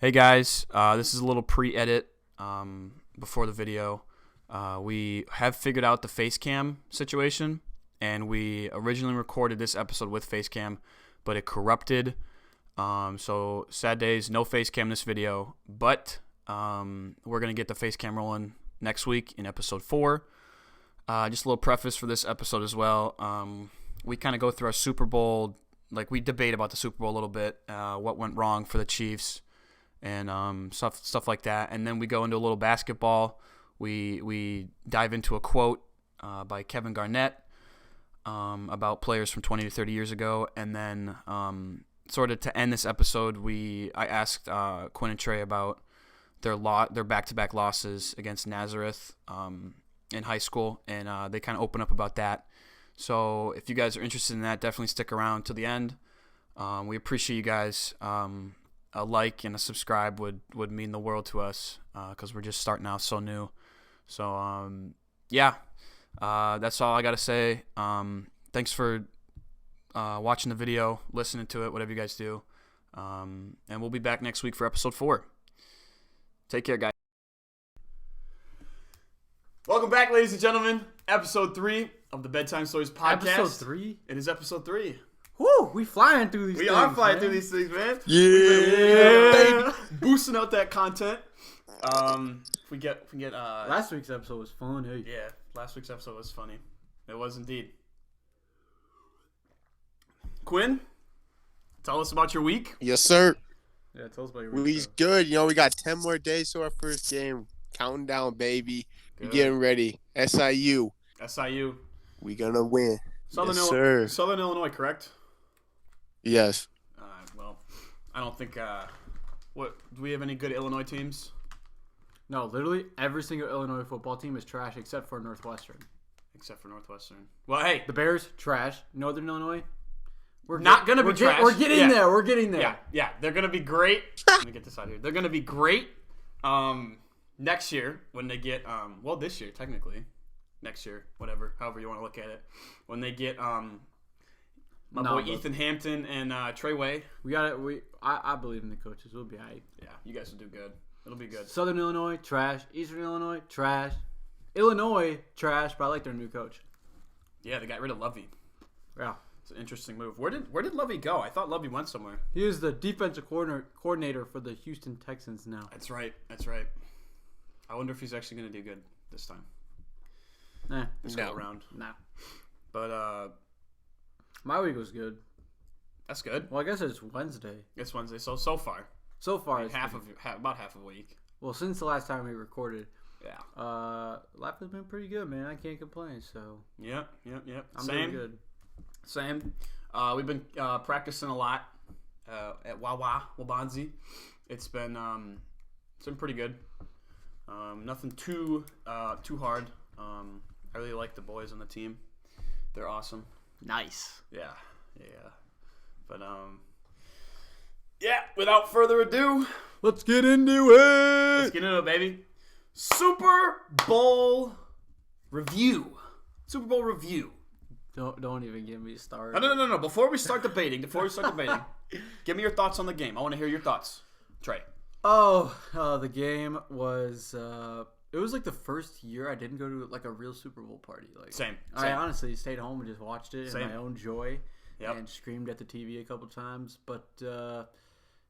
Hey guys, this is a little pre-edit before the video. We have figured out the face cam situation, and we originally recorded this episode with face cam, but it corrupted. So sad days, no face cam this video, but we're going to get the face cam rolling next week in episode 4. Just a little preface for this episode as well. We kind of go through our Super Bowl, like we debate about the Super Bowl a little bit, what went wrong for the Chiefs, and stuff like that. And then we go into a little basketball. We dive into a quote by Kevin Garnett about players from 20 to 30 years ago. And then sort of to end this episode, I asked Quinn and Trey about their back-to-back losses against Nazareth in high school, and they kind of open up about that. So if you guys are interested in that, definitely stick around to the end. We appreciate you guys. A like and a subscribe would mean the world to us because we're just starting out so new. So, that's all I got to say. Thanks for watching the video, listening to it, whatever you guys do. And we'll be back next week for episode 4. Take care, guys. Welcome back, ladies and gentlemen. Episode 3 of the BedTime Stories podcast. Episode 3? It is episode 3. Woo! We flying through these things. We are flying man. through these things, man. Yeah. Boosting out that content. If we get Last week's episode was fun. Hey. yeah, last week's episode was funny. It was indeed. Quinn, tell us about your week. Yes, sir. Yeah, tell us about your week. We's good. You know, we got 10 more days to our first game. Counting down, baby. Good. We're getting ready. SIU. SIU. We gonna win. Southern Yes, sir. Southern Illinois, correct? Yes. Well, I don't think. Do we have any good Illinois teams? No, literally every single Illinois football team is trash except for Northwestern. Except for Northwestern. Well, hey, The Bears, trash. Northern Illinois, we're not gonna be trash. We're getting Yeah. there. We're getting there. Yeah, they're gonna be great. Let me get this out here. They're gonna be great. Next year when they get this year technically, next year, however you want to look at it, when they get boy Ethan Hampton and Trey Way. I believe in the coaches. We'll be alright. Yeah, you guys will do good. It'll be good. Southern Illinois, trash. Eastern Illinois, trash. Illinois, trash. But I like their new coach. Yeah, they got rid of Lovey. Yeah. It's an interesting move. Where did Lovey go? I thought Lovey went somewhere. He is the defensive coordinator for the Houston Texans now. That's right. I wonder if he's actually going to do good this time. Nah. This go around. Nah. But My week was good. that's good. Well, I guess it's Wednesday. It's Wednesday, so far. So far, Like it's about half of a week. well, since the last time we recorded, Yeah. life has been pretty good, man. I can't complain. So Yep. I'm doing good. Same. We've been practicing a lot at Wabanzi. It's been pretty good. Nothing too hard. I really like the boys on the team. They're awesome. Nice. Yeah. But without further ado, Let's get into it. let's get into it, baby. Super Bowl review. Don't even get me started. No. Before we start debating, give me your thoughts on the game. I want to hear your thoughts. Trey. The game was. It was like the first year I didn't go to like a real Super Bowl party. Like Same. I honestly stayed home and just watched it in my own joy. Yep. And screamed at the TV a couple times, but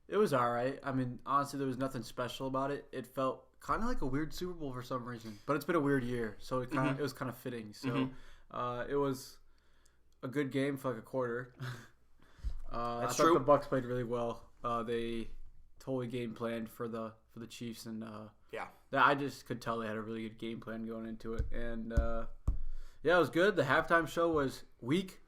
it was all right. I mean, honestly, there was nothing special about it. It felt kind of like a weird Super Bowl for some reason, but it's been a weird year, so it was kind of fitting. So it was a good game for like a quarter. I thought true. the Bucs played really well. They totally game planned for the Chiefs, and I just could tell they had a really good game plan going into it. And it was good. The halftime show was weak.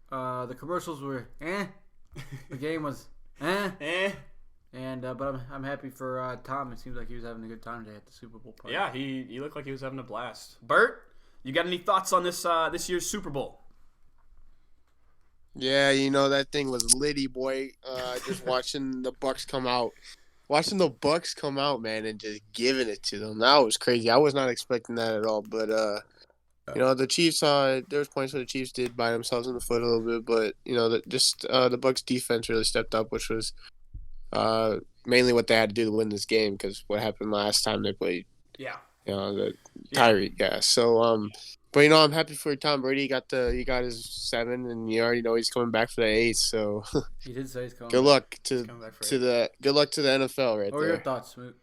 The commercials were The game was And but I'm happy for Tom. It seems like he was having a good time today at the Super Bowl party. Yeah, he looked like he was having a blast. Bert, you got any thoughts on this year's Super Bowl? Yeah, you know, that thing was litty, boy. Just watching the Bucks come out. Man, and just giving it to them. That was crazy. I was not expecting that at all. But, you know, the Chiefs, there was points where the Chiefs did bite themselves in the foot a little bit. But, you know, the Bucks defense really stepped up, which was mainly what they had to do to win this game because what happened last time they played. Yeah. The Tyreek. Yeah. So but I'm happy for Tom Brady. He got his 7, and you already know he's coming back for the 8. So he did say he's coming. Good luck to the NFL right there. What are your thoughts, Smoot?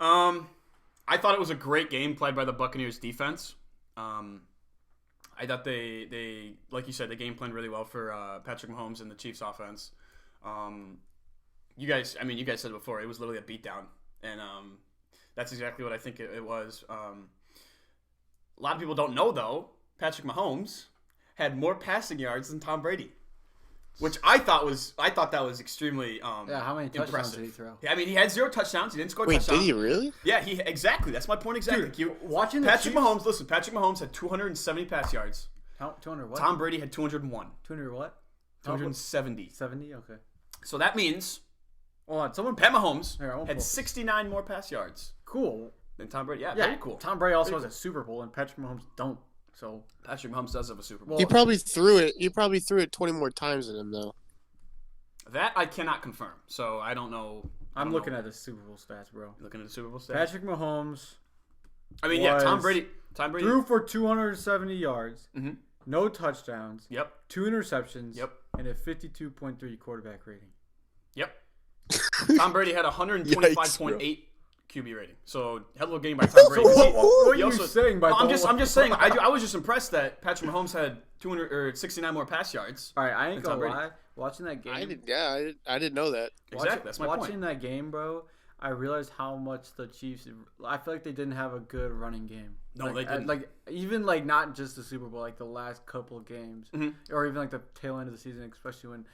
I thought it was a great game played by the Buccaneers defense. I thought they like you said, the game planned really well for Patrick Mahomes and the Chiefs offense. You guys said it before, it was literally a beatdown, and that's exactly what I think it was. A lot of people don't know, though, Patrick Mahomes had more passing yards than Tom Brady, which I thought that was extremely how many touchdowns impressive. did he throw? Yeah, I mean, he had 0 touchdowns. He didn't score touchdowns. Wait, did he really? Yeah, exactly. That's my point exactly. Dude, watching Patrick Mahomes had 270 pass yards. How 200 what? Tom Brady had 201. 200 what? 270. 70? Okay. So that means Pat Mahomes had 69 more pass yards. Cool. Than Tom Brady. Yeah, very cool. Tom Brady also has a Super Bowl, and Patrick Mahomes don't. So Patrick Mahomes does have a Super Bowl. He probably threw it 20 more times than him, though. That I cannot confirm. So I don't know. I'm looking at the Super Bowl stats, bro. Looking at the Super Bowl stats. Patrick Mahomes. I mean, Tom Brady threw for 270 yards. Mm-hmm. No touchdowns. Yep. 2 interceptions. Yep. And a 52.3 quarterback rating. Yep. Tom Brady had 125.8 QB rating. So hell of a game by Tom Brady. So what are you saying by I'm just saying. I was just impressed that Patrick Mahomes had 269 more pass yards. All right, I ain't gonna lie. Watching that game, I didn't know that. Exactly, that's my point. Watching that game, bro, I realized how much the Chiefs. I feel like they didn't have a good running game. No, they didn't. Even not just the Super Bowl, like the last couple of games, or even like the tail end of the season, especially when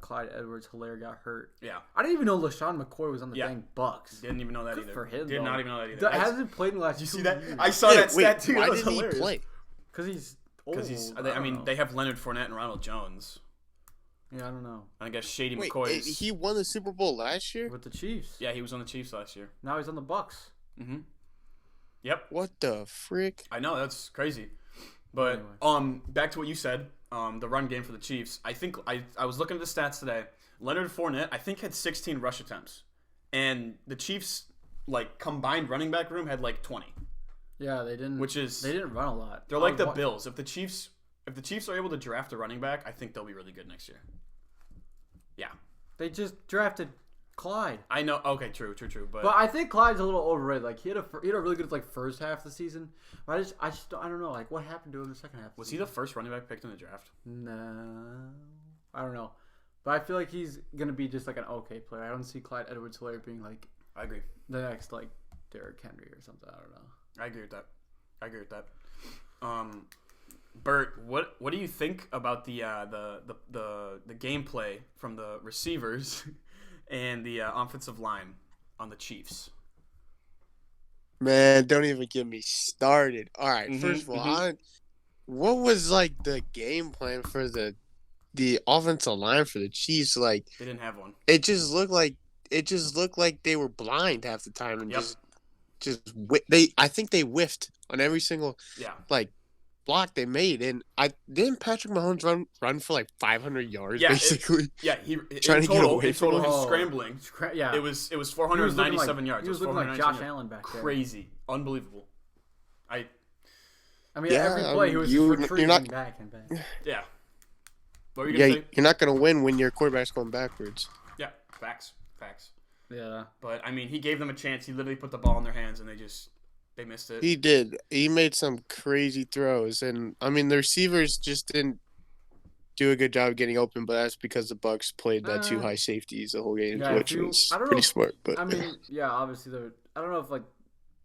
Clyde Edwards-Helaire got hurt. Yeah. I didn't even know LaShawn McCoy was on the dang Bucks. Didn't even know that either. For him, Did not even know that either. Hasn't played in the last 2 years. You see that? years. I saw that stat too. Why didn't he play? Because he's old. They have Leonard Fournette and Ronald Jones. Yeah, I don't know. I guess Shady Wait, McCoy. He won the Super Bowl last year with the Chiefs. Yeah, he was on the Chiefs last year. Now he's on the Bucks. Mm-hmm. Yep. What the frick? I know, that's crazy. But back to what you said, the run game for the Chiefs. I think I was looking at the stats today. Leonard Fournette, I think, had 16 rush attempts, and the Chiefs combined running back room had 20. Yeah, they didn't. They didn't run a lot. They're like the Bills. If the Chiefs are able to draft a running back, I think they'll be really good next year. Yeah. They just drafted Clyde. I know. Okay, true. But I think Clyde's a little overrated. He had a really good first half of the season. But I don't know. What happened to him in the second half? Was he the first running back picked in the draft? No, I don't know. But I feel like he's gonna be just an okay player. I don't see Clyde Edwards-Helaire being I agree. The next Derrick Henry or something. I don't know. I agree with that. Bert, what do you think about the gameplay from the receivers and the offensive line on the Chiefs? Man, don't even get me started. All right, first of all, what was the game plan for the offensive line for the Chiefs? They didn't have one. It just looked like they were blind half the time and I think they whiffed on every single block they made, and didn't Patrick Mahomes run for 500 yards basically. He trying to get away from him. He was scrambling. It was 497 yards. He was looking like Josh Allen back there. Crazy, unbelievable. Every play he was retreating back and back. Yeah. What were you gonna say? You're not gonna win when your quarterback's going backwards. Yeah, facts. Yeah. But he gave them a chance. He literally put the ball in their hands, and they missed it. He did. He made some crazy throws, and the receivers just didn't do a good job getting open. But that's because the Bucks played that 2 high safeties the whole game, which was pretty smart. But obviously I don't know if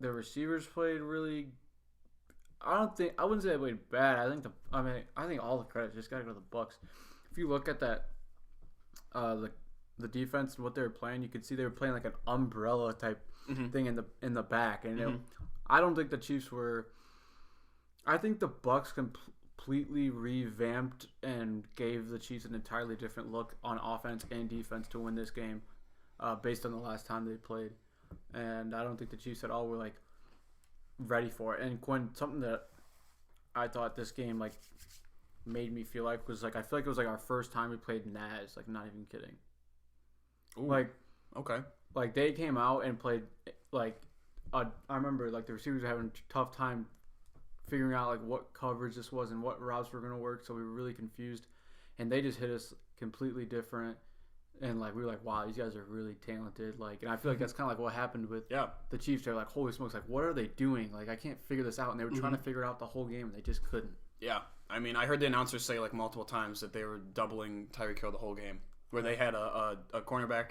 the receivers played really. I wouldn't say they played bad. I think all the credit just got to go to the Bucks. If you look at that, the defense and what they were playing, you could see they were playing an umbrella type thing in the back, and I don't think the Chiefs were. I think the Bucks completely revamped and gave the Chiefs an entirely different look on offense and defense to win this game, based on the last time they played, and I don't think the Chiefs at all were ready for it. And Quinn, something that I thought this game made me feel was I feel like it was our first time we played Naz. Not even kidding. Ooh, okay. like they came out and played like I remember like the receivers were having a tough time figuring out like what coverage this was and what routes were going to work, so we were really confused, and they just hit us completely different, and like we were like, wow, these guys are really talented, like, and I feel like that's kind of like what happened with the Chiefs. They're like, holy smokes, like what are they doing? Like I can't figure this out, and they were trying to figure it out the whole game, and they just couldn't. Yeah, I mean, I heard the announcers say like multiple times that they were doubling Tyreek Hill the whole game, where they had a cornerback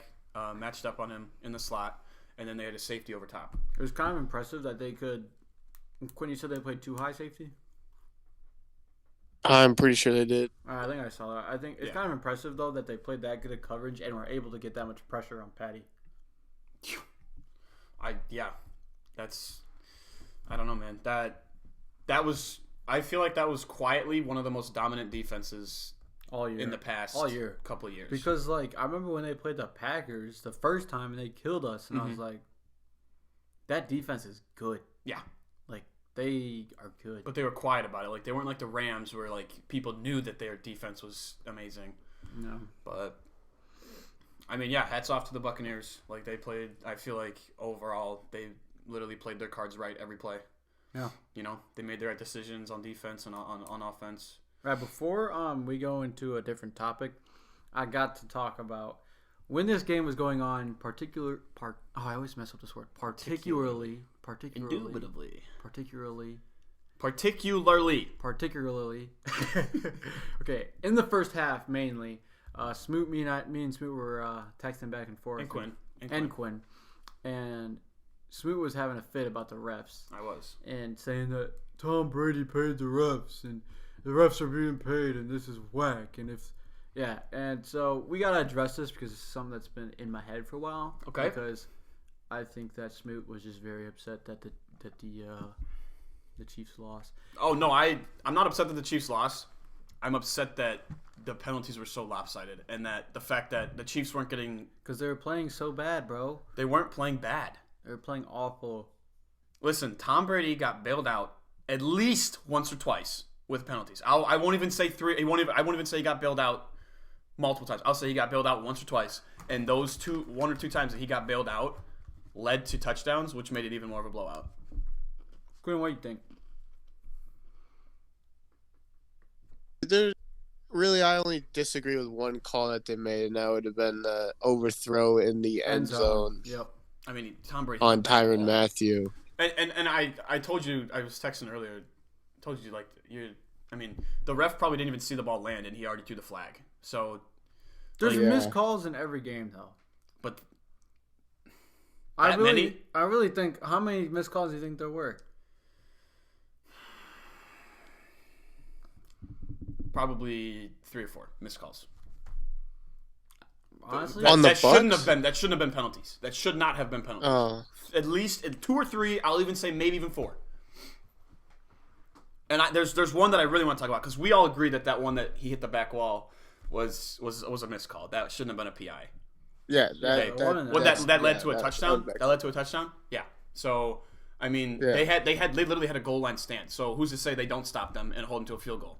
matched up on him in the slot, and then they had a safety over top. It was kind of impressive that they could. Quinn, you said they played too high safety? I'm pretty sure they did. I think I saw that. I think it's kind of impressive, though, that they played that good of coverage and were able to get that much pressure on Patty. That's I don't know, man. That was I feel like that was quietly one of the most dominant defenses all year in the past couple of years. Because like I remember when they played the Packers the first time and they killed us, and I was like, that defense is good. Yeah. Like they are good. But they were quiet about it. Like they weren't like the Rams where like people knew that their defense was amazing. No. But I mean, yeah, hats off to the Buccaneers. Like they played, I feel like overall they literally played their cards right every play. Yeah. You know, they made the right decisions on defense and on offense. Right, before we go into a different topic, I got to talk about when this game was going on, I always mess up this word. Particularly. Okay, in the first half mainly, Smoot, me and Smoot were texting back and forth. And Quinn. And Smoot was having a fit about the refs. I was. And saying that Tom Brady paid the refs and the refs are being paid and this is whack. And so we got to address this because it's something that's been in my head for a while. Okay. Because I think that Smoot was just very upset that the Chiefs lost. Oh, no, I'm not upset that the Chiefs lost. I'm upset that the penalties were so lopsided and that the fact that the Chiefs weren't getting... Because they were playing so bad, bro. They weren't playing bad. They were playing awful. Listen, Tom Brady got bailed out at least once or twice with penalties. I won't even say three. I won't even say he got bailed out multiple times. I'll say he got bailed out once or twice, and those one or two times that he got bailed out led to touchdowns, which made it even more of a blowout. Quinn, what do you think? I only disagree with one call that they made, and that would have been the overthrow in the end zone. Yep. I mean, Tom Brady on Tyrann Mathieu. And I told you, I was texting earlier. I told you the ref probably didn't even see the ball land, and he already threw the flag. So there's missed calls in every game, though. But I really think, how many missed calls do you think there were? Probably 3 or 4 missed calls. Honestly, that shouldn't have been penalties. That should not have been penalties. At least 2 or 3. I'll even say maybe even 4. And there's one that I really want to talk about because we all agree that one that he hit the back wall was a missed call. That shouldn't have been a PI. Yeah, that led to a touchdown. That led to a touchdown. Yeah. So I mean, they literally had a goal line stand. So who's to say they don't stop them and hold them to a field goal?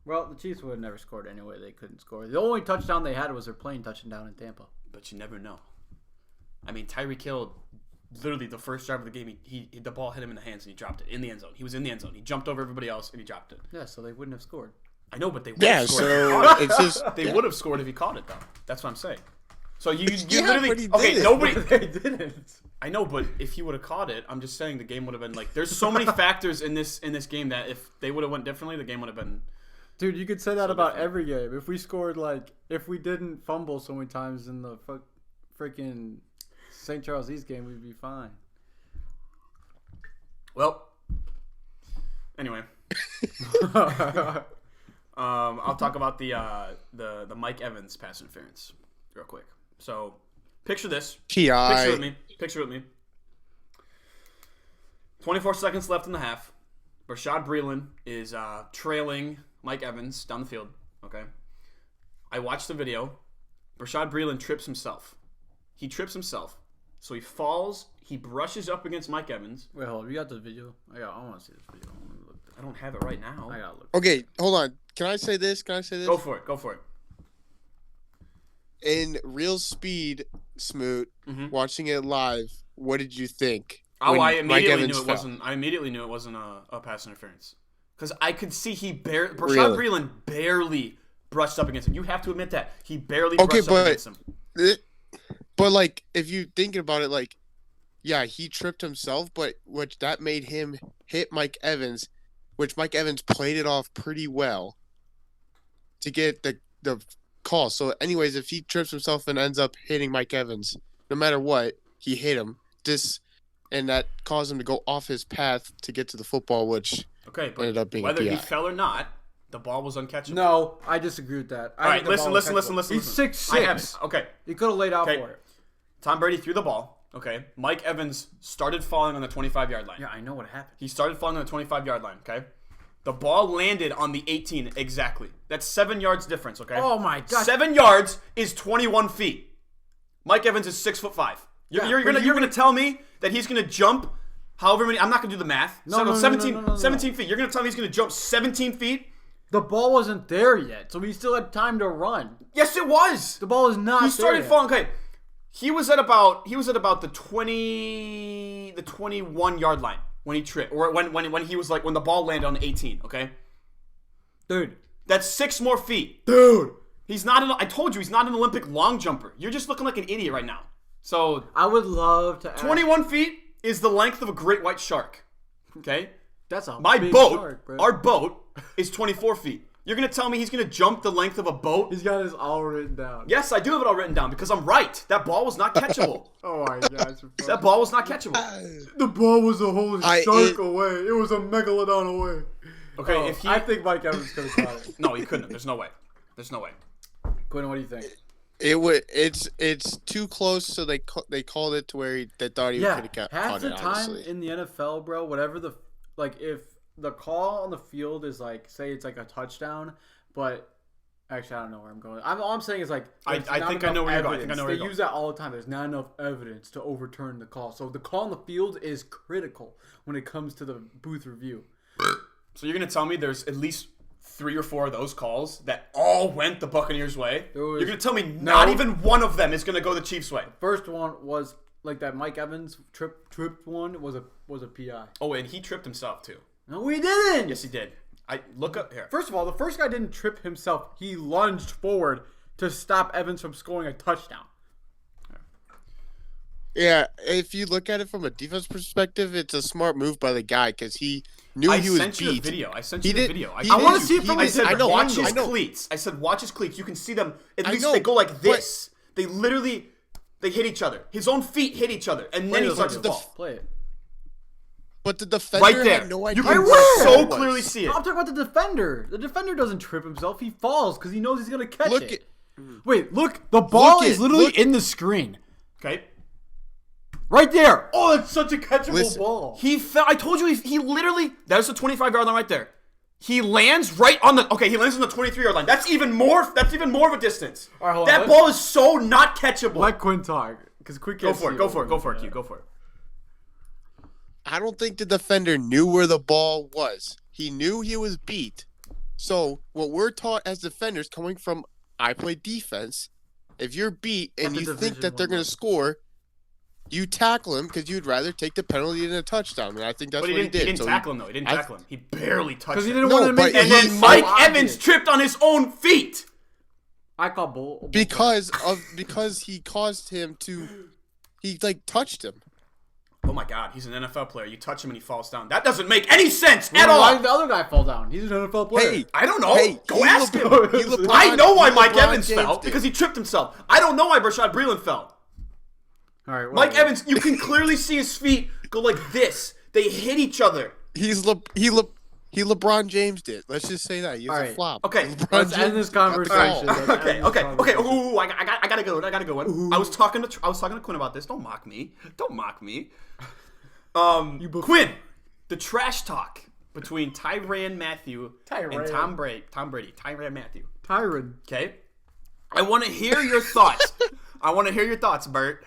Well, the Chiefs would have never scored anyway. They couldn't score. The only touchdown they had was their plane touchdown in Tampa. But you never know. I mean, Tyreek Hill, literally the first drive of the game, the ball hit him in the hands and he dropped it in the end zone. He was in the end zone. He jumped over everybody else and he dropped it. Yeah, so they wouldn't have scored. I know, but they would have scored. So it's just, they would have scored if he caught it, though. That's what I'm saying. So you literally They didn't. I know, but if he would have caught it, I'm just saying the game would have been like. There's so many factors in this game that if they would have went differently, the game would have been. Dude, you could say that about every game. If we scored, if we didn't fumble so many times in the freaking St. Charles East game, we'd be fine. Well, anyway. I'll talk about the Mike Evans pass interference real quick. So, picture this. Picture with me. 24 seconds left in the half. Rashad Breeland is trailing Mike Evans down the field. Okay. I watched the video. Rashad Breeland trips himself. He trips himself. So he falls. He brushes up against Mike Evans. Wait, hold on. You got the video? I want to see this video. I don't have it right now. I gotta look. Okay, hold on. Can I say this? Go for it. In real speed, Smoot, watching it live, what did you think? Oh, I immediately knew it wasn't. I immediately knew it wasn't a pass interference because I could see Rashad Breeland barely brushed up against him. You have to admit that he barely brushed up against him. But like, if you think about it, like, yeah, he tripped himself, but which that made him hit Mike Evans, which Mike Evans played it off pretty well to get the call. So, anyways, if he trips himself and ends up hitting Mike Evans, no matter what, he hit him. And that caused him to go off his path to get to the football, which ended up being whether he fell or not, the ball was uncatchable. No, I disagree with that. All right, listen. He's 6'6". Okay. He could have laid out for it. Tom Brady threw the ball. Okay. Mike Evans started falling on the 25-yard line. Yeah, I know what happened. He started falling on the 25-yard line, okay? The ball landed on the 18 exactly. That's 7 yards difference, okay? Oh, my God. 7 yards is 21 feet. Mike Evans is 6'5". You're gonna tell me that he's gonna jump however many? I'm not gonna do the math. No, 17 feet. You're gonna tell me he's gonna jump 17 feet? The ball wasn't there yet, so he still had time to run. Yes, it was. The ball is not. He started falling. Okay, he was at about the 21 yard line when he tripped, or when he was like when the ball landed on the 18. Okay, dude, that's 6 more feet, dude. He's not. I told you he's not an Olympic long jumper. You're just looking like an idiot right now. So I would love to. 21 feet is the length of a great white shark. Okay, that's a big shark, bro. Our boat is 24 feet. You're gonna tell me he's gonna jump the length of a boat? He's got his all written down. Yes, I do have it all written down because I'm right. That ball was not catchable. Oh my gosh! That ball was not catchable. The ball was a whole shark away. It was a megalodon away. Okay, I think Mike Evans could have caught it. No, he couldn't. There's no way. Quinn, what do you think? It's too close, so they called it to where they thought he could have caught it. Half the time honestly. In the NFL, bro, whatever if the call on the field is like, say it's like a touchdown, but actually I don't know where I'm going. All I'm saying is like I think I know where you're going. They use that all the time. There's not enough evidence to overturn the call. So the call on the field is critical when it comes to the booth review. So you're gonna tell me there's at least 3 or 4 of those calls that all went the Buccaneers' way? You're going to tell me not even one of them is going to go the Chiefs' way? First one was like that Mike Evans tripped one was a PI. Oh, and he tripped himself too. No, he didn't. Yes, he did. Look up here. First of all, the first guy didn't trip himself. He lunged forward to stop Evans from scoring a touchdown. Yeah, if you look at it from a defense perspective, it's a smart move by the guy because he knew he was beat. I sent you the video. I want to see it from I said, watch his cleats. I said, watch his cleats. You can see them. At least they go like this. They literally, they hit each other. His own feet hit each other. And then he starts to fall. Play it. But the defender had no idea. You can so clearly see it. I'm talking about the defender. The defender doesn't trip himself. He falls because he knows he's going to catch it. Wait, look. The ball is literally in the screen. Okay. Right there. Oh, that's such a catchable ball. He fell. I told you he literally, that's the 25-yard line right there. He lands right on the, he lands on the 23-yard line. That's even more of a distance. All right, that ball is so not catchable. Let Quinn talk. Because Quinn can't Go for it, Q. Go for it. I don't think the defender knew where the ball was. He knew he was beat. So what we're taught as defenders coming from, I play defense, if you're beat and you think that they're going to score, you tackle him because you'd rather take the penalty than a touchdown. And I think that's what he did. He didn't tackle him, though. He didn't tackle him. He barely touched him. Because he didn't want to make it. And then Mike Evans tripped on his own feet. I call bull. Because he caused him to... He, touched him. Oh, my God. He's an NFL player. You touch him and he falls down. That doesn't make any sense at all. Why did the other guy fall down? He's an NFL player. Hey, I don't know. Go ask him. I know why Mike Evans fell. Because he tripped himself. I don't know why Rashad Breeland fell. All right, Mike Evans, you can clearly see his feet go like this. They hit each other. He LeBron James did. Let's just say that. He was a flop. Okay, let's end this conversation. Okay. Ooh, I gotta go. I gotta go. I was talking to Quinn about this. Don't mock me. Quinn, the trash talk between Tyrann Mathieu and Tom Brady. Tyrann Mathieu. Tyrann. Okay. I want to hear your thoughts. Bert.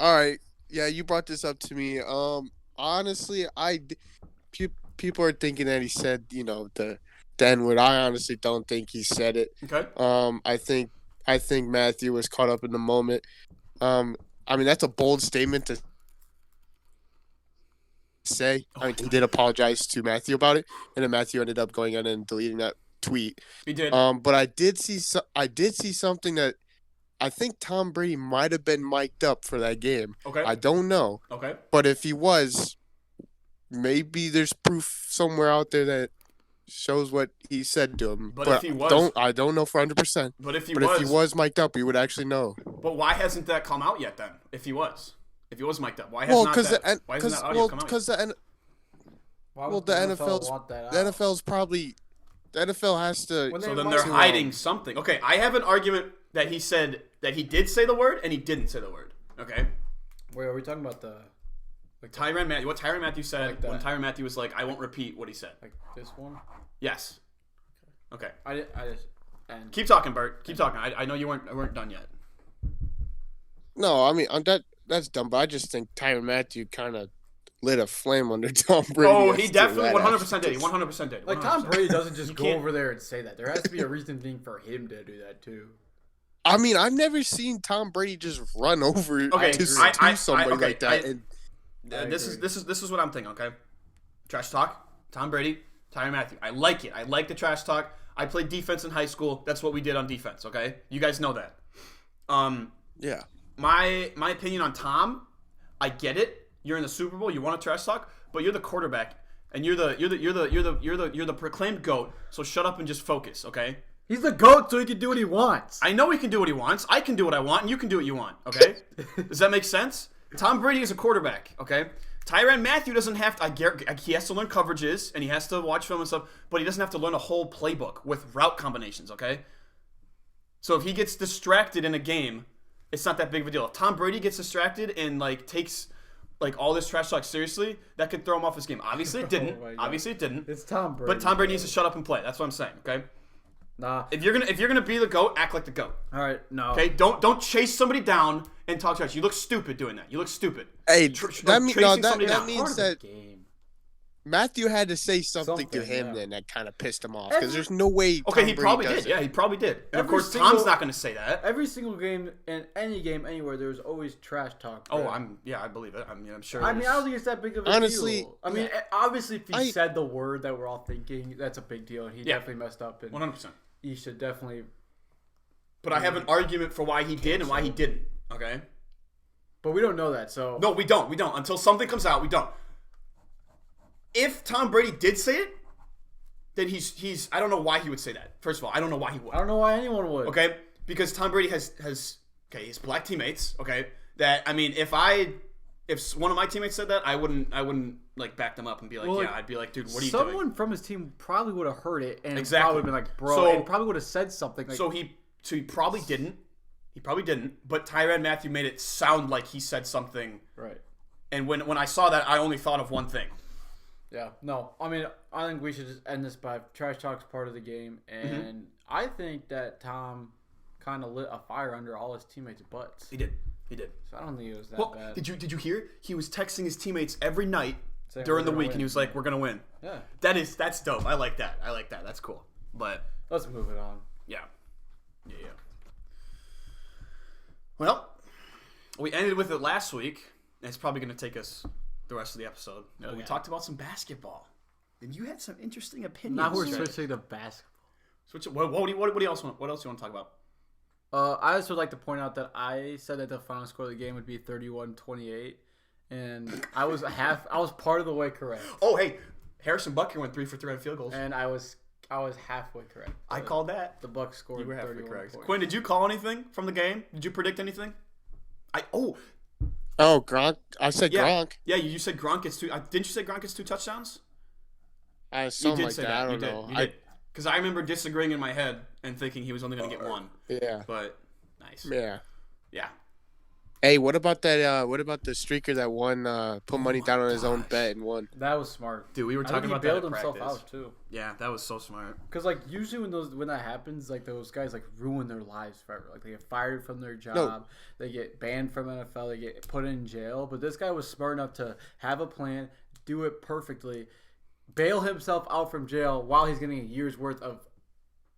All right. Yeah, you brought this up to me. Honestly, people are thinking that he said, the N-word. I honestly don't think he said it. Okay. I I think Matthew was caught up in the moment. I mean, that's a bold statement to say. I mean, he did apologize to Matthew about it, and then Matthew ended up going in and deleting that tweet. He did. But I did see something that I think Tom Brady might have been mic'd up for that game. Okay. I don't know. Okay. But if he was, maybe there's proof somewhere out there that shows what he said to him. But if he was, I don't know for 100%. But if he was mic'd up, you would actually know. But why hasn't that come out yet then? If he was mic'd up, why hasn't that audio come out yet? The NFL's probably the NFL has to. So then they're hiding something. Okay, I have an argument that he said that he did say the word and he didn't say the word. Okay. Wait, are we talking about the Tyrann Mathieu? What Tyrann Mathieu said when Tyrann Mathieu was like, "I won't repeat what he said." Like this one? Yes. Okay. I just keep talking, Bert. Keep talking. I know you weren't done yet. No, I mean that's dumb, but I just think Tyrann Mathieu kind of lit a flame under Tom Brady. Oh, he definitely 100% did. He 100% did. 100%. Like Tom Brady doesn't just go over there and say that. There has to be a reason for him to do that too. I mean, I've never seen Tom Brady just run over to somebody like that. This is what I'm thinking. Okay, trash talk. Tom Brady, Tyrann Mathieu. I like it. I like the trash talk. I played defense in high school. That's what we did on defense. Okay, you guys know that. Yeah. My opinion on Tom, I get it. You're in the Super Bowl. You want to trash talk, but you're the quarterback, and you're the proclaimed GOAT. So shut up and just focus. Okay. He's the GOAT, so he can do what he wants. I know he can do what he wants. I can do what I want, and you can do what you want. Okay? Does that make sense? Tom Brady is a quarterback. Okay? Tyrann Mathieu doesn't have to. He has to learn coverages and he has to watch film and stuff, but he doesn't have to learn a whole playbook with route combinations. Okay? So if he gets distracted in a game, it's not that big of a deal. If Tom Brady gets distracted and takes all this trash talk seriously, that could throw him off his game. Obviously, it didn't. Obviously, it didn't. It's Tom Brady. But Tom Brady needs to shut up and play. That's what I'm saying. Okay? Nah. If you're gonna be the GOAT, act like the GOAT. All right, no. Okay, don't chase somebody down and talk trash. You look stupid doing that. You look stupid. Hey, that means that Matthew had to say something to him then that kind of pissed him off because there's no way. Okay, he probably did. Yeah, he probably did. And of course, Tom's not gonna say that. Every single game in any game anywhere, there's always trash talk. Oh, I believe it. I mean, I'm sure. I mean, I don't think it's that big of a deal. I mean, obviously, if he said the word that we're all thinking, that's a big deal. He definitely messed up. 100%. He should definitely. But I have an argument for why he did and why he didn't. Okay. But we don't know that, so. No, we don't. We don't. Until something comes out, we don't. If Tom Brady did say it, then he's. I don't know why he would say that. First of all, I don't know why he would. I don't know why anyone would. Okay, because Tom Brady has his black teammates. Okay, that I mean, if one of my teammates said that, I wouldn't back them up and be like, I'd be like, dude, what are you doing? Someone from his team probably would have heard it and probably would have been like, bro, and probably would have said something. Like, so he probably didn't. He probably didn't. But Tyrann Mathieu made it sound like he said something. Right. And when I saw that, I only thought of one thing. Yeah. No. I mean, I think we should just end this by trash talk's part of the game, and I think that Tom kind of lit a fire under all his teammates' butts. He did. So I don't think it was that bad. Did you hear? He was texting his teammates every night during the week, and he was like, "We're gonna win." Yeah. That's dope. I like that. That's cool. But let's move it on. Yeah. Well, we ended with it last week, and it's probably gonna take us the rest of the episode. But we talked about some basketball, and you had some interesting opinions. Now we're switching to basketball. What else you want to talk about? I just would like to point out that I said that the final score of the game would be 31-28, and I was part of the way correct. Oh, hey, Harrison Butker went 3 for 3 on field goals, and I was halfway correct. I called that. The Bucks scored. You were halfway correct. Points. Quinn, did you call anything from the game? Did you predict anything? Oh, Gronk. I said Gronk. Yeah, you said Gronk gets 2. Didn't you say Gronk gets 2 touchdowns? Something like that. I don't know. You did. Because I remember disagreeing in my head and thinking he was only going to get 1. Yeah. But nice. Yeah. Yeah. Hey, what about that? What about the streaker that won? Put money down on his own bet and won. That was smart, dude. We were talking about that at practice. He bailed himself out too. Yeah, that was so smart. Because usually when that happens, those guys ruin their lives forever. They get fired from their job, they get banned from NFL, they get put in jail. But this guy was smart enough to have a plan, do it perfectly, bail himself out from jail while he's getting a year's worth of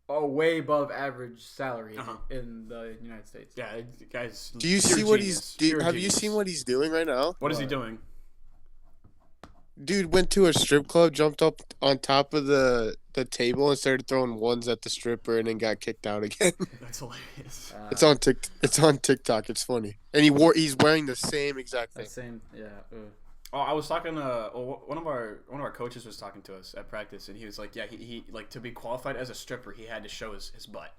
a way above average salary in the United States. Yeah, guys. Do you see what he's? Have you seen what he's doing right now? What is he doing? Dude went to a strip club, jumped up on top of the table, and started throwing ones at the stripper, and then got kicked out again. That's hilarious. It's on TikTok. It's funny, and he's wearing the same exact thing. Oh, I was talking to one of our coaches was talking to us at practice, and he was like, yeah, he like to be qualified as a stripper, he had to show his butt,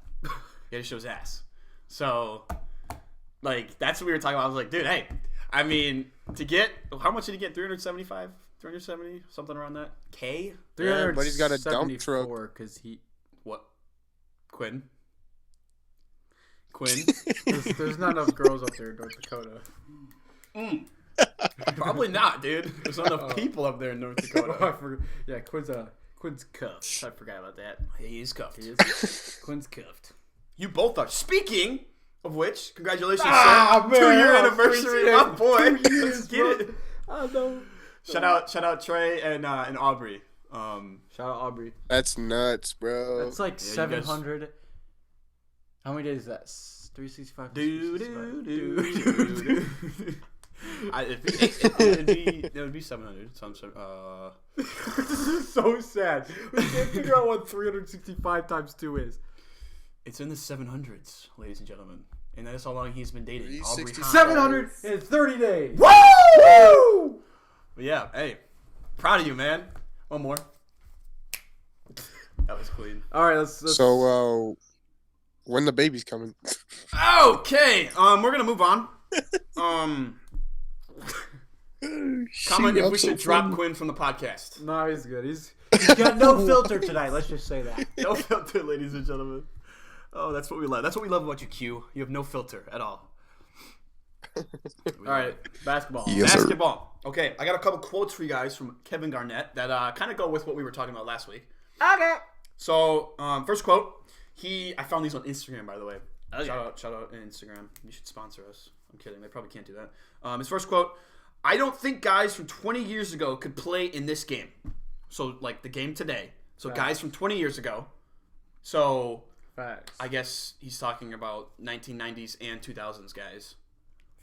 he had to show his ass. So, like, that's what we were talking about. I was like, dude, hey, I mean, how much did he get? 375, 370, something around that. K. Yeah, but he's got a dump truck. Because what? Quinn. There's not enough girls up there in North Dakota. Probably not, dude. There's not enough people up there in North Dakota. Yeah, Quinn's cuffed. I forgot about that. He is cuffed. Quinn's cuffed. You both are. Speaking of which, congratulations, man, 2-year anniversary, my boy. Let's get it. I know. Shout out Trey and Aubrey. Shout out Aubrey. That's nuts, bro. That's like 700. How many days is that? 365. It would be 700. This is so sad. We can't figure out what 365 times 2 is. It's in the 700s, ladies and gentlemen. And that is how long he's been dating Aubrey. 730 days. Woo! But yeah, hey, proud of you, man. One more. That was clean. All right, let's So, when the baby's coming? Okay, we're gonna move on. Comment if we should drop Quinn from the podcast. No, he's good. He's got no filter tonight. Let's just say that. No filter, ladies and gentlemen. Oh, that's what we love. That's what we love about you, Q. You have no filter at all. All right, basketball. Yes, Basketball. Okay, I got a couple quotes for you guys from Kevin Garnett that kind of go with what we were talking about last week. Okay. So, first quote. I found these on Instagram, by the way. Okay. Shout out Instagram. You should sponsor us. I'm kidding. They probably can't do that. His first quote. I don't think guys from 20 years ago could play in this game. So, like, the game today. So, guys from 20 years ago. So, Facts. I guess he's talking about 1990s and 2000s guys.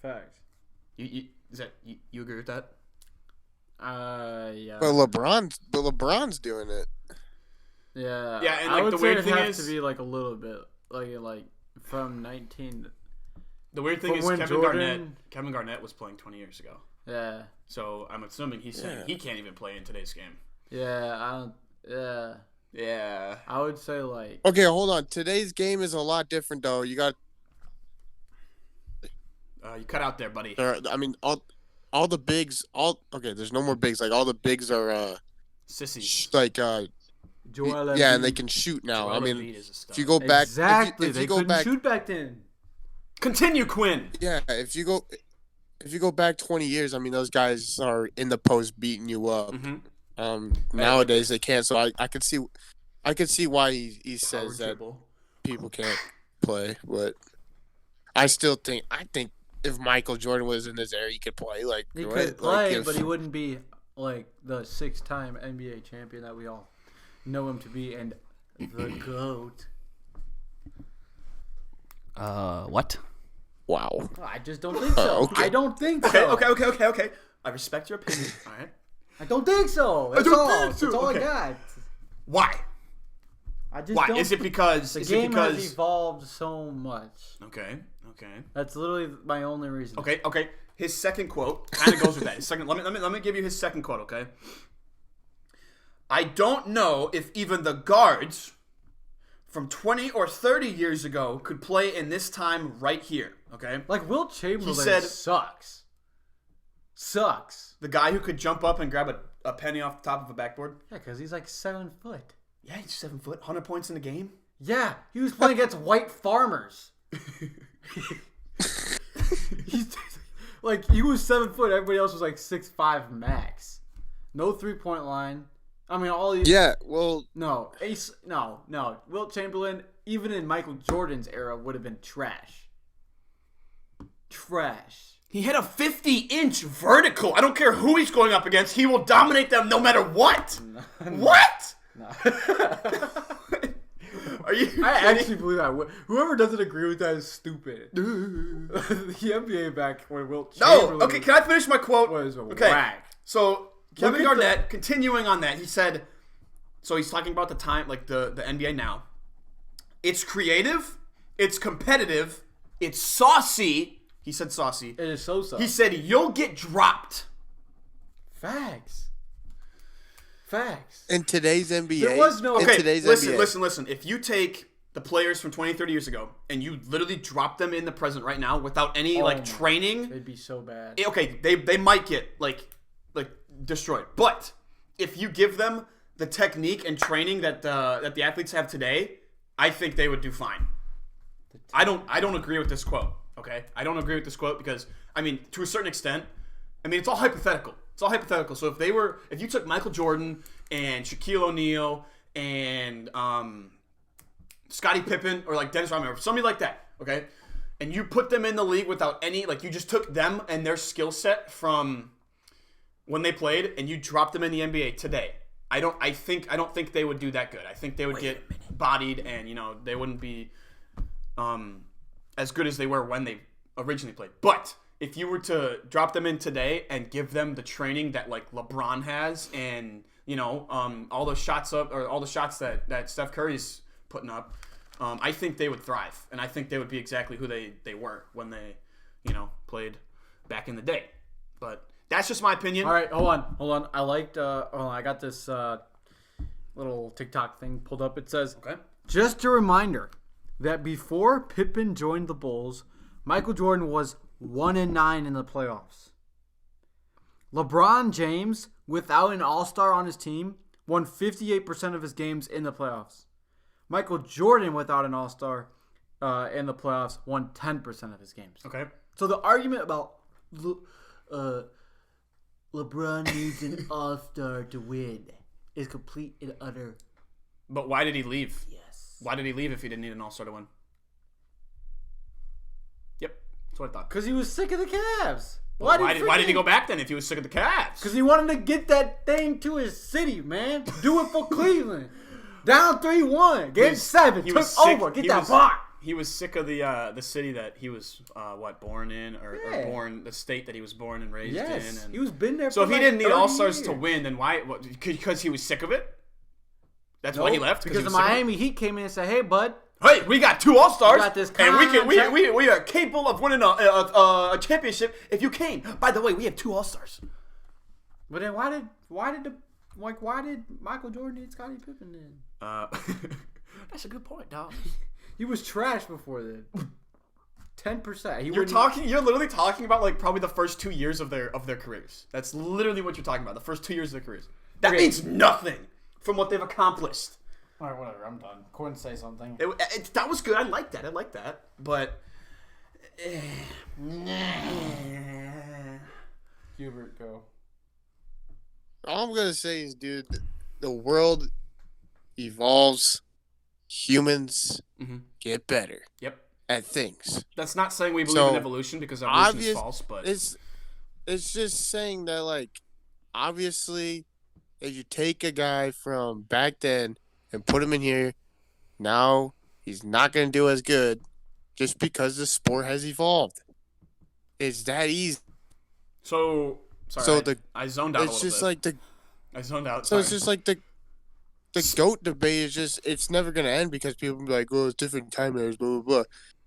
Facts. You agree with that? Yeah. But LeBron's doing it. Yeah. Yeah, and I like would the say weird it thing has is to be like a little bit like from 19. The weird thing is Kevin Garnett was playing 20 years ago. Yeah. So I'm assuming he's saying he can't even play in today's game. Yeah, Yeah. I would say like. Okay, hold on. Today's game is a lot different, though. You got. You cut out there, buddy. I mean, all the bigs. Okay. There's no more bigs. Like all the bigs are sissies. Like Joel yeah, and they can shoot now. Joel I mean, Embiid is a star. if you go back, exactly, if they you go couldn't back, shoot back then. Continue, Quinn. Yeah, if you go back 20 years, I mean, those guys are in the post beating you up. Mm-hmm. Nowadays they can't. So I could see why he says that people can't play. But I think if Michael Jordan was in this era, he could play. Like he could play, but he wouldn't be like the 6-time NBA champion that we all know him to be, and the GOAT. What? Wow. I just don't think so. Okay. I don't think so. Okay. I respect your opinion. All right. I don't think so. That's all I got. Why? I just Why? don't. Is it because the game has evolved so much? Okay. That's literally my only reason. Okay. His second quote kind of goes with that. His second. Let me give you his second quote. Okay. I don't know if even the guards from 20 or 30 years ago could play in this time right here. Okay. Like Wilt Chamberlain sucks. The guy who could jump up and grab a penny off the top of a backboard. Yeah, because he's like 7 foot. Yeah, he's 7 foot. 100 points in the game. Yeah, he was playing against white farmers. He was 7 foot. Everybody else was like 6'5" max. No 3-point line. I mean, all these. Yeah, well. No. Wilt Chamberlain, even in Michael Jordan's era, would have been trash. He hit a 50-inch vertical. I don't care who he's going up against. He will dominate them no matter what. No. What? No. Are you? I actually believe that. Whoever doesn't agree with that is stupid. The NBA back when Wilt Chamberlain. No. Okay. Can I finish my quote? Was whack. So Kevin Garnett, continuing on that, he said. So he's talking about the time, like the NBA now. It's creative. It's competitive. It's saucy. He said saucy. It is so saucy. He said you'll get dropped. Facts. In today's NBA. There was no... Okay, today's listen, NBA. listen. If you take the players from 20, 30 years ago and you literally drop them in the present right now without any training... They'd be so bad. Okay, they might get like destroyed. But if you give them the technique and training that the athletes have today, I think they would do fine. I don't agree with this quote. Okay, I don't agree with this quote because I mean, to a certain extent, I mean it's all hypothetical. It's all hypothetical. So if you took Michael Jordan and Shaquille O'Neal and Scottie Pippen or like Dennis Rodman or somebody like that, okay, and you put them in the league without any you just took them and their skill set from when they played and you dropped them in the NBA today. I don't think they would do that good. I think they would get bodied and they wouldn't be as good as they were when they originally played. But if you were to drop them in today and give them the training that like LeBron has and all the shots that Steph Curry's putting up, I think they would thrive, and I think they would be exactly who they were when they played back in the day. But that's just my opinion. All right, hold on. I liked. I got this little TikTok thing pulled up. It says, okay, just a reminder that before Pippen joined the Bulls, Michael Jordan was 1-9 in the playoffs. LeBron James, without an All-Star on his team, won 58% of his games in the playoffs. Michael Jordan, without an All-Star in the playoffs, won 10% of his games. Okay. So the argument about LeBron needs an All-Star to win is complete and utter. But why did he leave? Yes. Why did he leave if he didn't need an All-Star to win? Yep, that's what I thought. Because he was sick of the Cavs. Why did he go back then if he was sick of the Cavs? Because he wanted to get that thing to his city, man. Do it for Cleveland. Down 3-1. Game 7. Took over. Get that block. He was sick of the city that he was born in, or born the state that he was born and raised in. And he was been there. So for if he didn't need All Stars years to win, then why? Because he was sick of it. That's why he left. Because the Miami Heat came in and said, "Hey, bud, hey, we got 2 All Stars, got this and we are capable of winning a championship if you came. By the way, we have 2 All Stars." But then why did Michael Jordan need Scottie Pippen then? That's a good point, dog. He was trash before then. 10%. You're literally talking about like probably the first 2 years of their careers. That's literally what you're talking about. The first 2 years of their careers. That means nothing from what they've accomplished. All right, whatever. I'm done. Couldn't say something. That was good. I like that. But Hubert, go. All I'm gonna say is, dude, the world evolves. Humans get better. Yep. At things. That's not saying we believe in evolution, because evolution is false, but it's just saying that, like, obviously, if you take a guy from back then and put him in here, now he's not going to do as good just because the sport has evolved. It's that easy. So, sorry, I zoned out a little bit. It's just like I zoned out. So it's just like the GOAT debate is just, it's never going to end because people will be like, oh, it's different time eras, blah, blah, blah.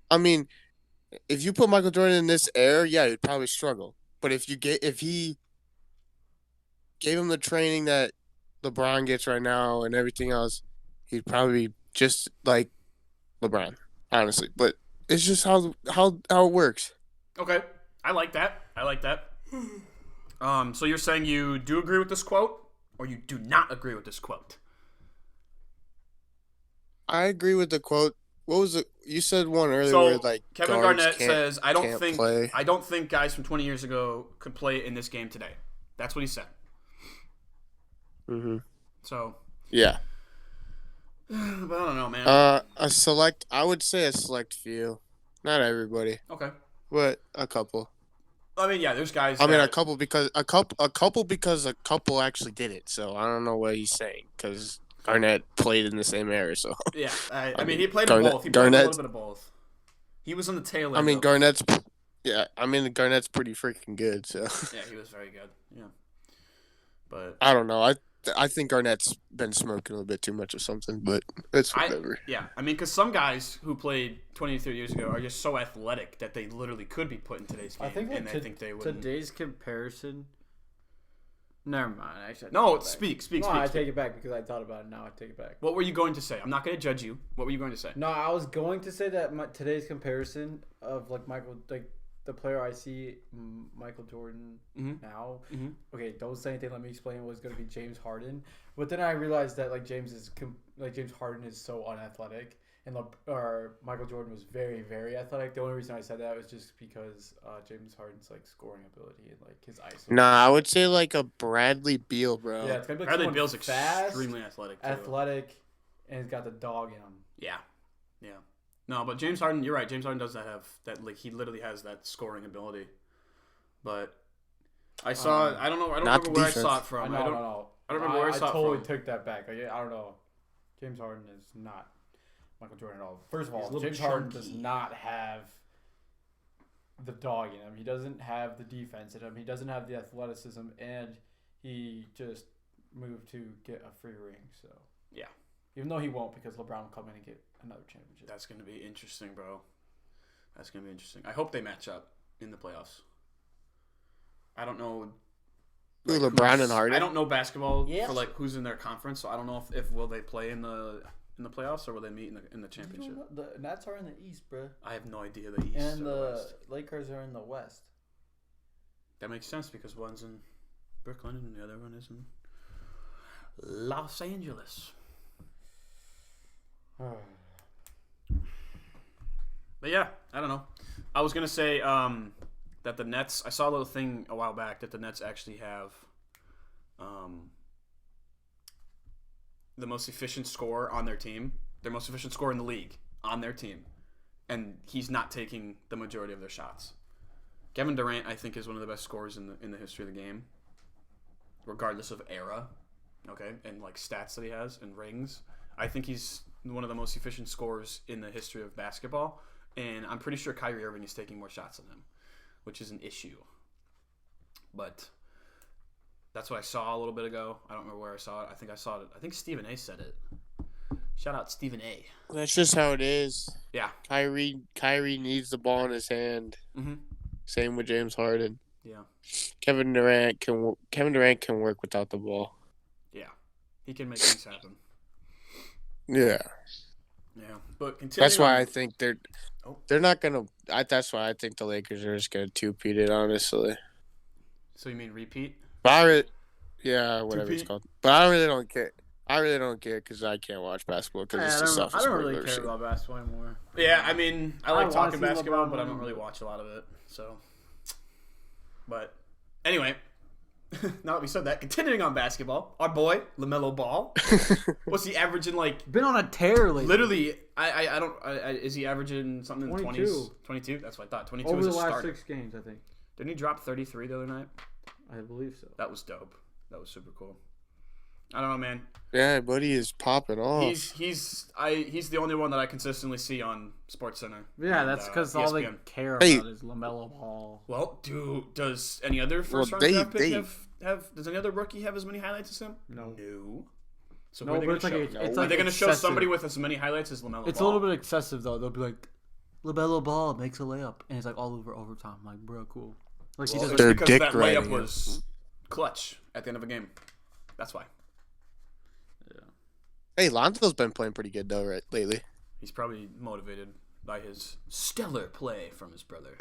I mean, if you put Michael Jordan in this era, yeah, he'd probably struggle. But if he gave him the training that LeBron gets right now and everything else, he'd probably be just like LeBron, honestly. But it's just how it works. Okay, I like that. So you're saying you do agree with this quote, or you do not agree with this quote? I agree with the quote. What was it? You said one earlier where, like, Kevin Garnett says, I don't think guys from 20 years ago could play in this game today. That's what he said. Mm-hmm. So. Yeah. But I don't know, man. I would say a select few. Not everybody. Okay. But a couple. I mean, yeah, there's guys. A couple because a couple actually did it. So I don't know what he's saying, because Garnett played in the same era, so. Yeah, I mean, he played in both. He played a little bit of both. He was on the tail end. I mean, Garnett's pretty freaking good, so. Yeah, he was very good. Yeah. But I don't know. I think Garnett's been smoking a little bit too much of something, but it's whatever. I mean, because some guys who played 20 to 30 years ago are just so athletic that they literally could be put in today's game. I think they would. Today's comparison. Never mind. Actually, speak. No, I take it back because I thought about it. Now I take it back. What were you going to say? I'm not going to judge you. What were you going to say? No, I was going to say that today's comparison of the player I see, Michael Jordan now. Mm-hmm. Okay, don't say anything. Let me explain what was going to be James Harden. But then I realized that James Harden is so unathletic, and Michael Jordan was very, very athletic. The only reason I said that was just because James Harden's scoring ability and his ISO. Nah, I would say a Bradley Beal, bro. Yeah, it's gonna be Bradley Beal's extremely athletic. Too. Athletic, and he's got the dog in him. Yeah. No, but James Harden, you're right. James Harden does have that. He literally has that scoring ability. But I saw. I don't know. I don't remember where I saw it from. No. I don't remember where I saw it from. I totally took that back. I don't know. James Harden is not Michael Jordan at all. First of all, James Harden does not have the dog in him. He doesn't have the defense in him. He doesn't have the athleticism, and he just moved to get a free ring. So yeah. Even though he won't, because LeBron will come in and get another championship. That's going to be interesting, bro. That's going to be interesting. I hope they match up in the playoffs. I don't know. LeBron and Harden? I don't know basketball for who's in their conference, so I don't know if will they play in the playoffs or will they meet in the championship. The Nets are in the East, bro. I have no idea the East. And the Lakers are in the West. That makes sense because one's in Brooklyn and the other one is in Los Angeles. But yeah, I don't know. I was gonna say that the Nets. I saw a little thing a while back that the Nets actually have the most efficient scorer on their team. Their most efficient scorer in the league on their team, and he's not taking the majority of their shots. Kevin Durant, I think, is one of the best scorers in the history of the game, regardless of era. Okay, and stats that he has and rings. I think he's one of the most efficient scorers in the history of basketball, and I'm pretty sure Kyrie Irving is taking more shots than him, which is an issue. But that's what I saw a little bit ago. I don't remember where I saw it. I think I saw it. I think Stephen A. said it. Shout out Stephen A. That's just how it is. Yeah. Kyrie needs the ball in his hand. Mm-hmm. Same with James Harden. Yeah. Kevin Durant can work without the ball. Yeah. He can make things happen. Yeah. Yeah, but that's why I think they're not gonna. That's why I think the Lakers are just gonna two-peat it, honestly. So you mean repeat? Whatever it's called. But I really don't care. I really don't care because I can't watch basketball because it's just stuff. I don't really care about basketball anymore. Yeah, I mean, I like talking basketball, but I don't really watch a lot of it. So, but anyway. Now that we said that, continuing on basketball, our boy LaMelo Ball. What's he averaging Been on a tear lately. Literally, I don't. Is he averaging something in the 20s? 22. That's what I thought. 22 over was the last starter. 6 games, I think. Didn't he drop 33 the other night? I believe so. That was dope. That was super cool. I don't know, man. Yeah, buddy is popping off. He's the only one that I consistently see on SportsCenter. Yeah, that's because all they care about is LaMelo Ball. Well, does any other first round draft pick have? Does any other rookie have as many highlights as him? No. So are they going to show? Are they going to show somebody with as many highlights as LaMelo Ball? It's a little bit excessive though. They'll be like, LaMelo Ball makes a layup, and it's all over overtime. I'm like, bro, cool. He doesn't because that layup was clutch at the end of a game. That's why. Hey, Lonzo's been playing pretty good though, right, lately. He's probably motivated by his stellar play from his brother.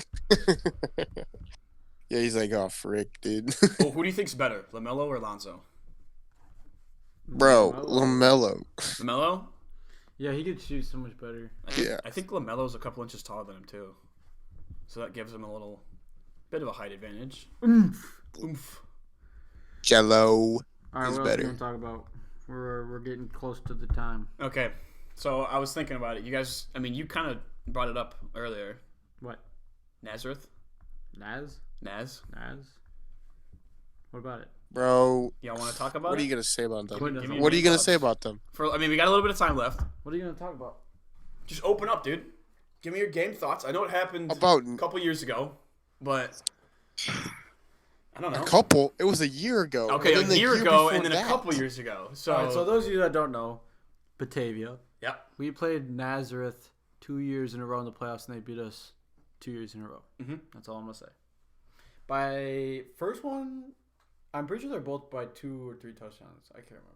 Yeah, he's like, oh, frick, dude. Well, who do you think's better, LaMelo or Lonzo? Bro, LaMelo. LaMelo? Yeah, he could shoot so much better. I think LaMelo's a couple inches taller than him too, so that gives him a little bit of a height advantage. Oomph. Jello. All right, is what better. else are we gonna talk about? We're getting close to the time. Okay, so I was thinking about it. You guys, I mean, you kind of brought it up earlier. What? Nazareth? Naz? What about it? Bro. Y'all want to talk about it? What are you going to say about them? Quinn What are you going to say about them? I mean, we got a little bit of time left. What are you going to talk about? Just open up, dude. Give me your game thoughts. I know it happened about a couple years ago, but I don't know. A couple? It was a year ago. Okay, a year ago and then a couple years ago. So, all right, so those of you that don't know, Batavia. Yep. We played Nazareth 2 years in a row in the playoffs, and they beat us 2 years in a row. Mm-hmm. That's all I'm going to say. By first one, I'm pretty sure they're both by 2 or 3 touchdowns. I can't remember.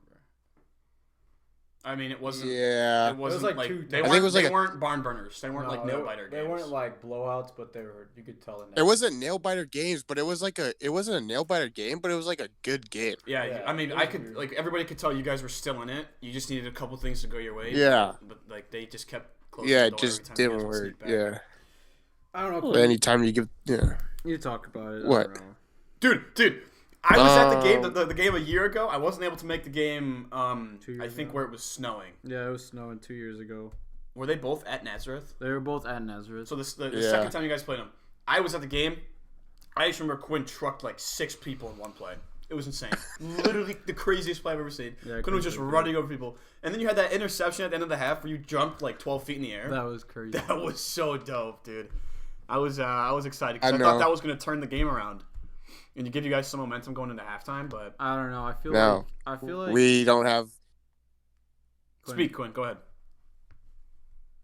I mean, it wasn't. Yeah. It wasn't like two. They weren't barn burners. They weren't nail biter games. They weren't like blowouts, but they were. You could tell. It wasn't nail biter games, but it wasn't a nail biter game, but it was like a good game. Yeah, I mean, I could everybody could tell you guys were still in it. You just needed a couple things to go your way. Yeah. But like they just kept closing Yeah, the it door just every time didn't you guys would work. sneak back. Yeah. I don't know. Well, anytime you give, You talk about it. What? I don't know. Dude. I was at the game, the game a year ago. I wasn't able to make the game. I think where it was snowing. Yeah, it was snowing 2 years ago. Were they both at Nazareth? They were both at Nazareth. So the second time you guys played them, I was at the game. I just remember Quinn trucked like 6 people in one play. It was insane. Literally the craziest play I've ever seen. Yeah, Quinn was just running over people. And then you had that interception at the end of the half where you jumped like 12 feet in the air. That was crazy. That was so dope, dude. I was excited because I thought that was going to turn the game around and to give you guys some momentum going into halftime. But I don't know. I feel like we don't have. Speak, Quinn. Go ahead.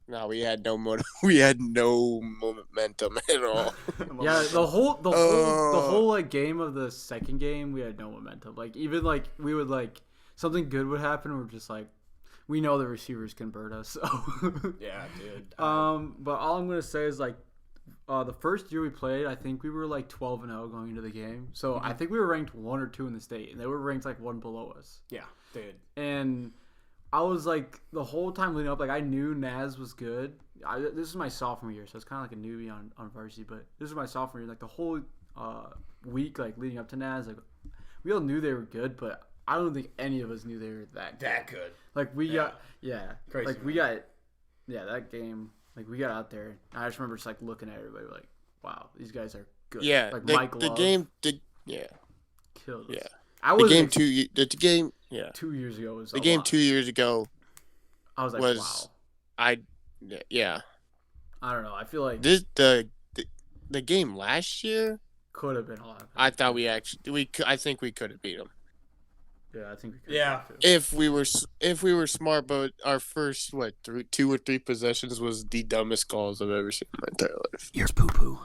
No, we had no we had no momentum at all. Yeah, the whole like game of the second game, we had no momentum. Like even like we would like something good would happen. We're just like, we know the receivers can burn us. So. Yeah, dude. But all I'm gonna say is like, the first year we played, I think we were like 12-0 going into the game. So I think we were ranked 1 or 2 in the state, and they were ranked like 1 below us. Yeah, dude. And I was like, the whole time leading up, like I knew Naz was good. This is my sophomore year, so it's kind of like a newbie on varsity. But this is my sophomore year. Like the whole week, like leading up to Naz, like we all knew they were good, but I don't think any of us knew they were that good. Like we got, crazy. Like we got, that game. Like we got out there. I just remember just like looking at everybody, like, wow, these guys are good. Yeah, like the game did. Yeah, killed us. Yeah. I was the game 2 years ago was the game lot. 2 years ago. I was like, wow. I don't know. I feel like the game last year could have been a lot better. I thought I think we could have beat them. Yeah, I think we could. Yeah, if we were smart, but our first 2 or 3 possessions was the dumbest calls I've ever seen in my entire life. Here's poo poo.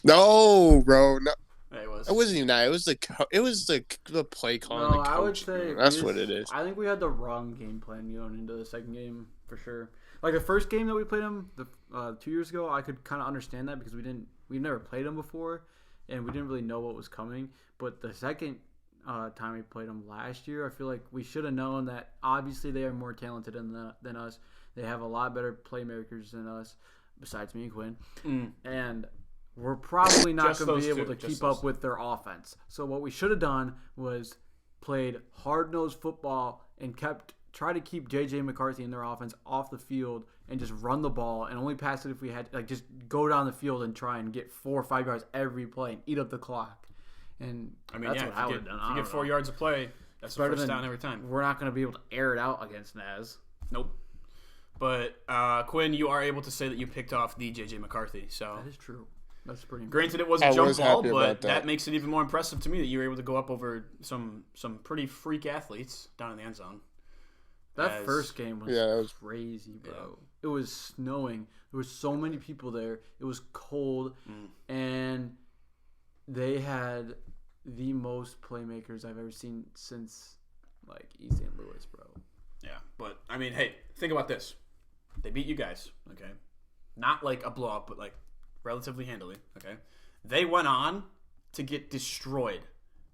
No, bro, no. It wasn't even that. It was the play calling. No, I would say that's what it is. I think we had the wrong game plan going into the second game for sure. Like the first game that we played them 2 years ago, I could kind of understand that because we've never played them before, and we didn't really know what was coming. But the second time we played them last year, I feel like we should have known that obviously they are more talented than us. They have a lot better playmakers than us, besides me and Quinn. And we're probably not going to be able to keep up with their offense. So what we should have done was played hard-nosed football and try to keep J.J. McCarthy and their offense off the field and just run the ball and only pass it if we had like just go down the field and try and get 4 or 5 yards every play and eat up the clock. And I mean, that's what I would have done. If you get 4 yards of play, that's the first down every time. We're not going to be able to air it out against Naz. Nope. But Quinn, you are able to say that you picked off the J.J. McCarthy. So that is true. That's pretty impressive. Granted, it was a jump ball, but that makes it even more impressive to me that you were able to go up over some pretty freak athletes down in the end zone. That first game was crazy, bro. Yeah. It was snowing. There was so many people there. It was cold, and they had the most playmakers I've ever seen since like East St. Louis, bro. Yeah, but I mean, hey, think about this. They beat you guys, okay? Not like a blowout, but like relatively handily, okay? They went on to get destroyed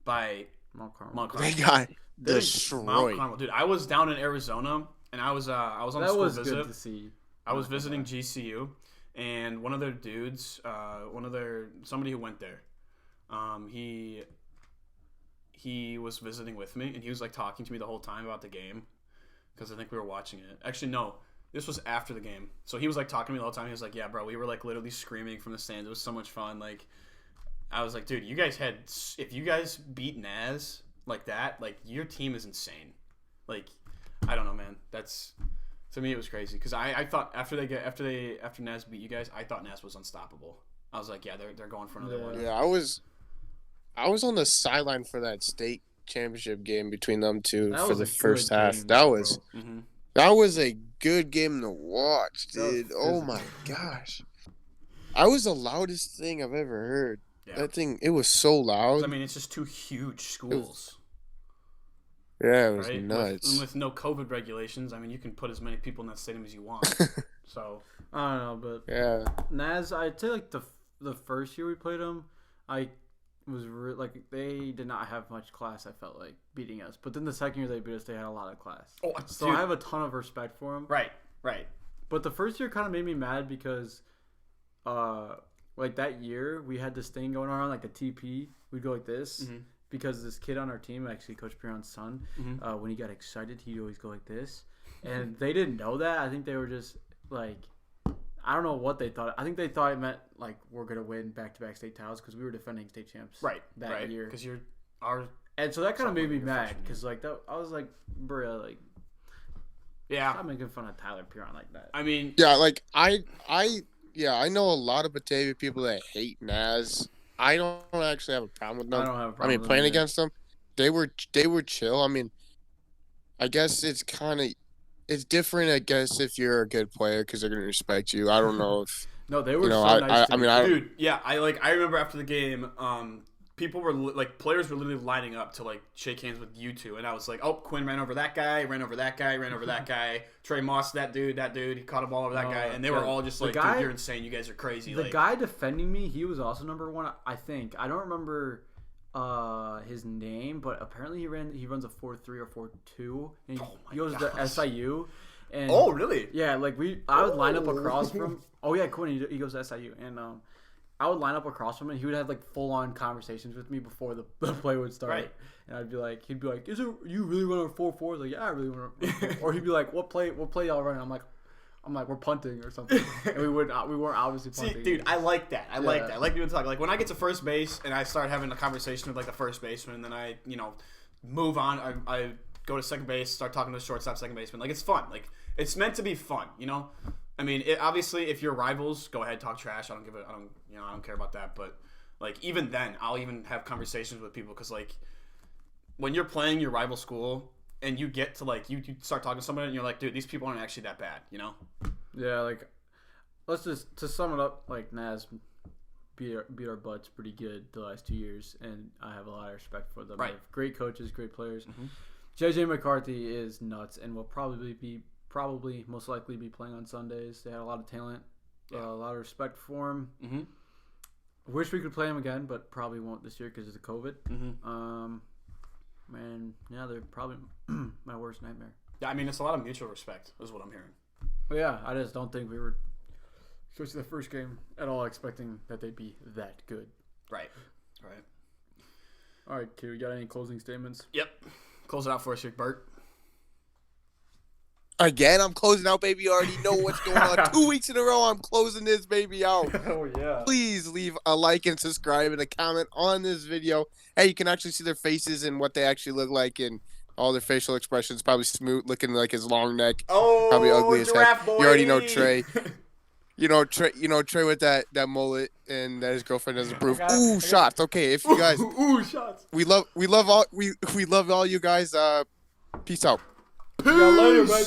by Mount Carmel. They got destroyed. Mount Carmel. Dude, I was down in Arizona, and I was on a school visit. That was good to see. I was visiting GCU, and one of their dudes, somebody who went there, he was visiting with me, and he was like talking to me the whole time about the game, because I think we were watching it. Actually, no. This was after the game. So he was like talking to me the whole time. He was like, yeah, bro, we were like literally screaming from the stands. It was so much fun. Like, I was like, dude, you guys had if you guys beat Naz like that, like your team is insane. Like, I don't know, man. That's to me it was crazy because I thought after Naz beat you guys, I thought Naz was unstoppable. I was like, yeah, they're going for another one. Yeah, I was on the sideline for that state championship game between them two for the first half. That was a good game to watch, dude. Oh my gosh. I was the loudest thing I've ever heard. Yeah. That thing, it was so loud. I mean, it's just two huge schools. It was nuts. With no COVID regulations, I mean, you can put as many people in that stadium as you want. So I don't know, but yeah, Naz, I'd say like the first year we played them, I was like they did not have much class. I felt like beating us, but then the second year they beat us, they had a lot of class. Oh, so I have a ton of respect for them. Right. But the first year kind of made me mad because, like that year we had this thing going on, like the TP. We'd go like this because this kid on our team, actually Coach Piron's son, when he got excited, he'd always go like this, and they didn't know that. I think they were just like. I don't know what they thought. I think they thought it meant like we're gonna win back-to-back state titles because we were defending state champs that year. Because you're our, and so that kind of made me mad because like that, I was like, bro, like, stop making fun of Tyler Piron like that. I mean, yeah, like I know a lot of Batavia people that hate Naz. I don't actually have a problem with them. I don't have a problem. I mean, playing against them, they were chill. I mean, I guess it's kind of. It's different, I guess, if you're a good player because they're gonna respect you. I don't know if no, they were so nice. Dude, yeah, I remember after the game, people were players were literally lining up to like shake hands with you two, and I was like, oh, Quinn ran over that guy, ran over that guy. Trey Moss, that dude, he caught a ball over that guy, and they were all just like, dude, you're insane, you guys are crazy. The guy defending me, he was also number one, I think. I don't remember his name, but apparently he runs a 4.3 or 4.2, and he goes to SIU. And oh, really? Yeah, like I would line up across from. Oh yeah, Quinn. He goes to SIU, and I would line up across from him, and he would have like full on conversations with me before the play would start. Right. And he'd be like, "Is it you really run a 4.4?" Like, yeah, I really run. Or he'd be like, "What play y'all running?" I'm like, we're punting or something, and we weren't obviously punting. See, dude, I like that. I like that. I like people talk. Like when I get to first base and I start having a conversation with like the first baseman, and then I move on. I go to second base, start talking to the shortstop, second baseman. Like it's fun. Like it's meant to be fun. I mean, obviously, if you're rivals, go ahead, talk trash. I don't care about that. But like even then, I'll even have conversations with people because like when you're playing your rival school. And you get to like you start talking to somebody and you're like, dude, these people aren't actually that bad, Yeah, like let's just to sum it up, like Naz beat our butts pretty good the last 2 years, and I have a lot of respect for them. Right. They have great coaches, great players. JJ McCarthy is nuts and will probably most likely be playing on Sundays. They had a lot of talent, a lot of respect for him. Wish we could play him again, but probably won't this year because of the COVID. Man, yeah, they're probably my worst nightmare. Yeah, I mean, it's a lot of mutual respect, is what I'm hearing. But yeah, I just don't think we were, especially the first game, at all expecting that they'd be that good. Right. All right, Q, you got any closing statements? Yep. Close it out for us here, Bert. Again, I'm closing out, baby. You already know what's going on. 2 weeks in a row, I'm closing this baby out. Oh, yeah. Please leave a like and subscribe and a comment on this video. Hey, you can actually see their faces and what they actually look like and all their facial expressions. Probably Smoot looking like his long neck. Oh, probably ugly as heck. Boy. You already know Trey. Trey with that mullet and that his girlfriend doesn't approve. Shots. Okay, if you guys. Shots. We love all you guys. Peace out. See you later, baby.